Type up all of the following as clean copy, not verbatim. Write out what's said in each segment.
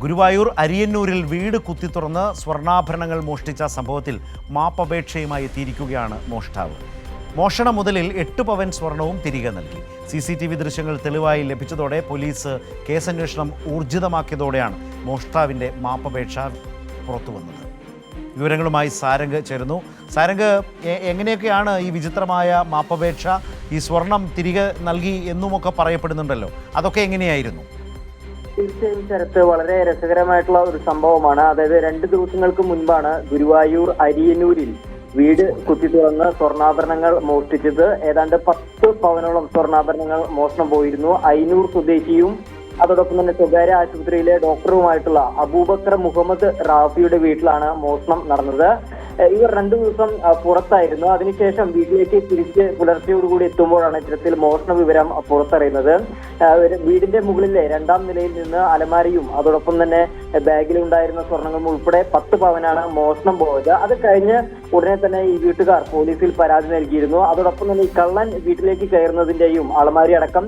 ഗുരുവായൂർ അരിയന്നൂരിൽ വീട് കുത്തിത്തുറന്ന് സ്വർണ്ണാഭരണങ്ങൾ മോഷ്ടിച്ച സംഭവത്തിൽ മാപ്പപേക്ഷയുമായി എത്തിയിരിക്കുകയാണ് മോഷ്ടാവ്. മോഷണ മുതലിൽ 8 പവൻ സ്വർണവും തിരികെ നൽകി. CCTV ദൃശ്യങ്ങൾ തെളിവായി ലഭിച്ചതോടെ പോലീസ് കേസന്വേഷണം ഊർജിതമാക്കിയതോടെയാണ് മോഷ്ടാവിൻ്റെ മാപ്പപേക്ഷ പുറത്തുവന്നത്. വിവരങ്ങളുമായി സാരംഗ് ചേരുന്നു. സാരംഗ്, എങ്ങനെയൊക്കെയാണ് ഈ വിചിത്രമായ മാപ്പപേക്ഷ? ഈ സ്വർണം തിരികെ നൽകി എന്നുമൊക്കെ പറയപ്പെടുന്നുണ്ടല്ലോ, അതൊക്കെ എങ്ങനെയായിരുന്നു? തീർച്ചയായും ശരത്ത്, വളരെ രസകരമായിട്ടുള്ള ഒരു സംഭവമാണ്. അതായത് 2 ദിവസങ്ങൾക്ക് മുൻപാണ് ഗുരുവായൂർ അരിയന്നൂരിൽ വീട് കുത്തിത്തുറന്ന് സ്വർണ്ണാഭരണങ്ങൾ മോഷ്ടിച്ചത്. ഏതാണ്ട് 10 പവനോളം സ്വർണ്ണാഭരണങ്ങൾ മോഷണം പോയിരുന്നു. അയ്യൂർ സ്വദേശിയും അതോടൊപ്പം തന്നെ സ്വകാര്യ ആശുപത്രിയിലെ ഡോക്ടറുമായിട്ടുള്ള അബൂബക്കർ മുഹമ്മദ് റാഫിയുടെ വീട്ടിലാണ് മോഷണം നടന്നത്. ഇവർ 2 ദിവസം പുറത്തായിരുന്നു. അതിനുശേഷം വീട്ടിലേക്ക് തിരിച്ച് പുലർച്ചയോടുകൂടി എത്തുമ്പോഴാണ് ഇത്തരത്തിൽ മോഷണ വിവരം പുറത്തറിയുന്നത്. വീടിന്റെ മുകളിലെ 2ാം നിലയിൽ നിന്ന് അലമാരിയും അതോടൊപ്പം തന്നെ ബാഗിലുണ്ടായിരുന്ന സ്വർണ്ണങ്ങളും ഉൾപ്പെടെ 10 പവനാണ് മോഷണം പോയത്. അത് കഴിഞ്ഞ് ഉടനെ തന്നെ ഈ വീട്ടുകാർ പോലീസിൽ പരാതി നൽകിയിരുന്നു. അതോടൊപ്പം തന്നെ ഈ കള്ളൻ വീട്ടിലേക്ക് കയറുന്നതിന്റെയും അലമാരി അടക്കം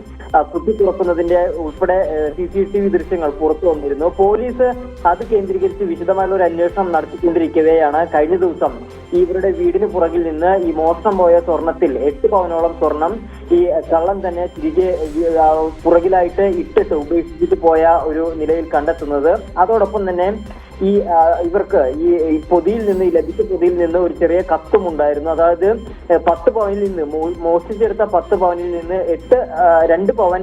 കുത്തി തുറക്കുന്നതിന്റെ ഉൾപ്പെടെ CCTV ദൃശ്യങ്ങൾ പുറത്തു വന്നിരുന്നു. പോലീസ് അത് കേന്ദ്രീകരിച്ച് വിശദമായുള്ള ഒരു അന്വേഷണം നടത്തിക്കൊണ്ടിരിക്കവെയാണ് കഴിഞ്ഞ ദിവസം ഇവരുടെ വീടിന് പുറകിൽ നിന്ന് ഈ മോഷണം പോയ സ്വർണത്തിൽ 8 പവനോളം സ്വർണം ഈ കള്ളൻ തന്നെ തിരികെ പുറകിലായിട്ട് ഇട്ടിട്ട് ഉപേക്ഷിച്ചിട്ട് പോയ ഒരു നിലയിൽ കണ്ടെത്തുന്നത്. അതോടൊപ്പം തന്നെ ഇവർക്ക് ഈ പൊതിയിൽ നിന്ന്, ഈ ലഭിച്ച പൊതിയിൽ നിന്ന് ഒരു ചെറിയ കത്തും ഉണ്ടായിരുന്നു. അതായത് 10 പവനിൽ നിന്ന് മോഷ്ടിച്ചെടുത്ത 10 പവനിൽ നിന്ന് 2 പവൻ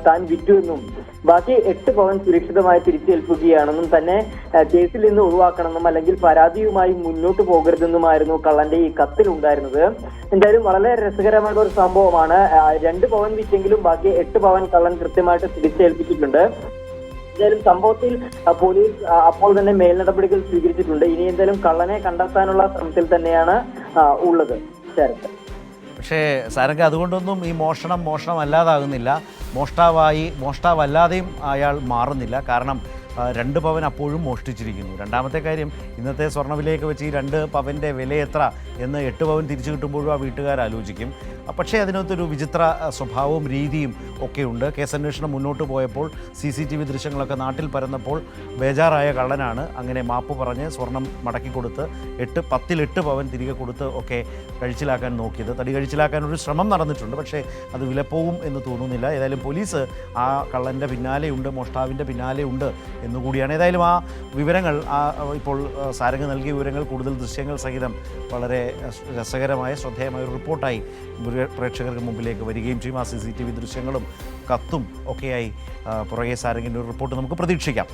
താൻ വിറ്റുവെന്നും ബാക്കി 8 പവൻ സുരക്ഷിതമായി തിരിച്ചേൽപ്പിക്കുകയാണെന്നും തന്നെ കേസിൽ നിന്ന് ഒഴിവാക്കണമെന്നും അല്ലെങ്കിൽ പരാതിയുമായി മുന്നോട്ട് പോകരുതെന്നുമായിരുന്നു കള്ളന്റെ ഈ കത്തിൽ ഉണ്ടായിരുന്നത്. എന്തായാലും വളരെ രസകരമായ ഒരു സംഭവമാണ്. 2 പവൻ വിറ്റെങ്കിലും ബാക്കി 8 പവൻ കള്ളൻ കൃത്യമായിട്ട് തിരിച്ചേൽപ്പിച്ചിട്ടുണ്ട്. എന്തായാലും സംഭവത്തിൽ പോലീസ് അപ്പോൾ തന്നെ മേൽനടപടികൾ സ്വീകരിച്ചിട്ടുണ്ട്. ഇനി എന്തായാലും കള്ളനെ കണ്ടെത്താനുള്ള ശ്രമത്തിൽ തന്നെയാണ് ഉള്ളത്. ശരത്ത്, പക്ഷേ സാരംഗ്, അതുകൊണ്ടൊന്നും ഈ മോഷണമല്ലാതാകുന്നില്ല. മോഷ്ടാവല്ലാതെയും അയാൾ മാറുന്നില്ല. കാരണം 2 പവൻ അപ്പോഴും മോഷ്ടിച്ചിരിക്കുന്നു. രണ്ടാമത്തെ കാര്യം, ഇന്നത്തെ സ്വർണ്ണവിലയൊക്കെ വെച്ച് ഈ 2 പവൻ്റെ വില എത്ര എന്ന് 8 പവൻ തിരിച്ചു കിട്ടുമ്പോഴും ആ വീട്ടുകാർ ആലോചിക്കും. പക്ഷേ അതിനകത്തൊരു വിചിത്ര സ്വഭാവവും രീതിയും ഒക്കെയുണ്ട്. കേസന്വേഷണം മുന്നോട്ട് പോയപ്പോൾ CCTV ദൃശ്യങ്ങളൊക്കെ നാട്ടിൽ പരന്നപ്പോൾ ബേജാറായ കള്ളനാണ് അങ്ങനെ മാപ്പ് പറഞ്ഞ് സ്വർണം മടക്കി കൊടുത്ത് 10-8 പവൻ തിരികെ കൊടുത്ത് ഒക്കെ കഴിച്ചിലാക്കാൻ നോക്കിയത്. തടി കഴിച്ചിലാക്കാനൊരു ശ്രമം നടന്നിട്ടുണ്ട്, പക്ഷേ അത് വിലപ്പോവും എന്ന് തോന്നുന്നില്ല. ഏതായാലും പോലീസ് ആ കള്ളൻ്റെ പിന്നാലെയുണ്ട്, മോഷ്ടാവിൻ്റെ പിന്നാലെയുണ്ട് എന്നുകൂടിയാണ്. ഏതായാലും ആ വിവരങ്ങൾ, ഇപ്പോൾ സാരംഗ് നൽകിയ വിവരങ്ങൾ കൂടുതൽ ദൃശ്യങ്ങൾ സഹിതം വളരെ രസകരമായ ശ്രദ്ധേയമായ ഒരു റിപ്പോർട്ടായി പ്രേക്ഷകർക്ക് മുമ്പിലേക്ക് വരികയും ചെയ്യും. ആ CCTV ദൃശ്യങ്ങളും കത്തും ഒക്കെയായി പുറകെ സാരംഗിൻ്റെ ഒരു റിപ്പോർട്ട് നമുക്ക് പ്രതീക്ഷിക്കാം.